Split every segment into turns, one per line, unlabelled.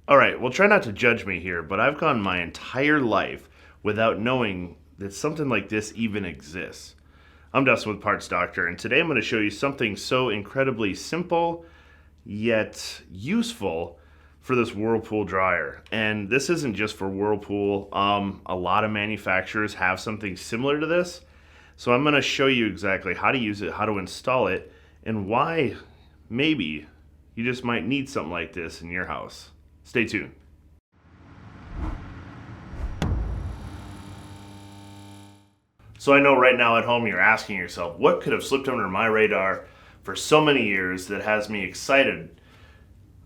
Alright, well, try not to judge me here, but I've gone my entire life without knowing that something like this even exists. I'm Dustin with Parts Doctor, and today I'm going to show you something so incredibly simple yet useful for this Whirlpool dryer. And this isn't just for Whirlpool. A lot of manufacturers have something similar to this. So I'm going to show you exactly how to use it, how to install it, and why maybe you just might need something like this in your house. Stay tuned. So I know right now at home you're asking yourself, what could have slipped under my radar for so many years that has me excited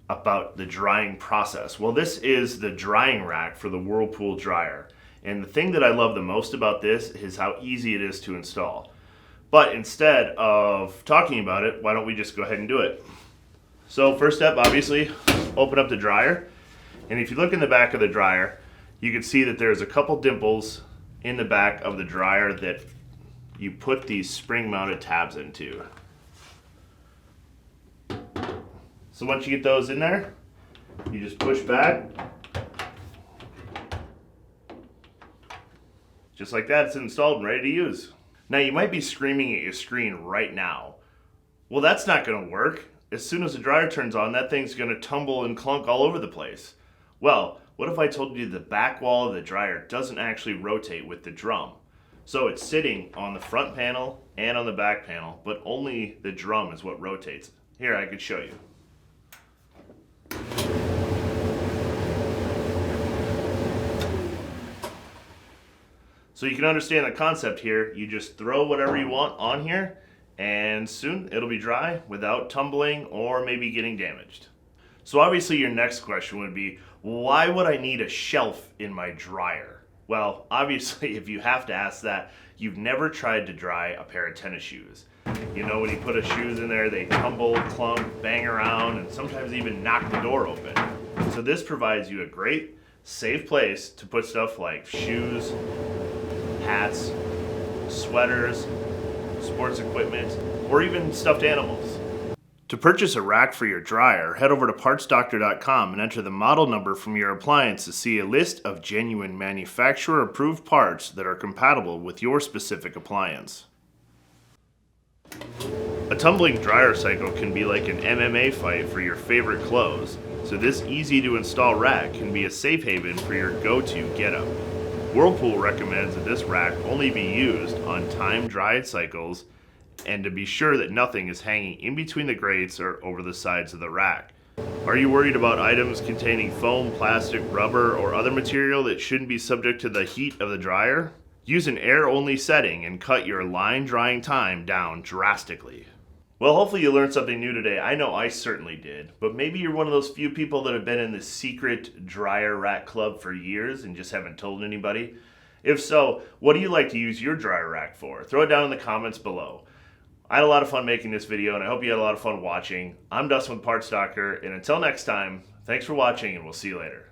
about the drying process? Well, this is the drying rack for the Whirlpool dryer. And the thing that I love the most about this is how easy it is to install. But instead of talking about it, why don't we just go ahead and do it? So first step, obviously, open up the dryer. And if you look in the back of the dryer, you can see that there's a couple dimples in the back of the dryer that you put these spring-mounted tabs into. So once you get those in there, you just push back. Just like that, it's installed and ready to use. Now you might be screaming at your screen right now, well, that's not going to work. As soon as the dryer turns on, that thing's going to tumble and clunk all over the place. Well, what if I told you the back wall of the dryer doesn't actually rotate with the drum? So it's sitting on the front panel and on the back panel, but only the drum is what rotates. Here, I could show you. So you can understand the concept here. You just throw whatever you want on here, and soon it'll be dry without tumbling or maybe getting damaged. So obviously your next question would be, why would I need a shelf in my dryer? Well, obviously if you have to ask that, you've never tried to dry a pair of tennis shoes. You know, when you put a shoes in there, they tumble, clunk, bang around, and sometimes even knock the door open. So this provides you a great, safe place to put stuff like shoes, hats, sweaters, sports equipment, or even stuffed animals. To purchase a rack for your dryer, head over to partsdoctor.com and enter the model number from your appliance to see a list of genuine manufacturer-approved parts that are compatible with your specific appliance. A tumbling dryer cycle can be like an MMA fight for your favorite clothes, so this easy-to-install rack can be a safe haven for your go-to get-up. Whirlpool recommends that this rack only be used on time-dried cycles and to be sure that nothing is hanging in between the grates or over the sides of the rack. Are you worried about items containing foam, plastic, rubber, or other material that shouldn't be subject to the heat of the dryer? Use an air-only setting and cut your line drying time down drastically. Well, hopefully you learned something new today. I know I certainly did, but maybe you're one of those few people that have been in the secret dryer rack club for years and just haven't told anybody. If so, what do you like to use your dryer rack for? Throw it down in the comments below. I had a lot of fun making this video, and I hope you had a lot of fun watching. I'm Dustin with Parts Doctor, and until next time, thanks for watching, and we'll see you later.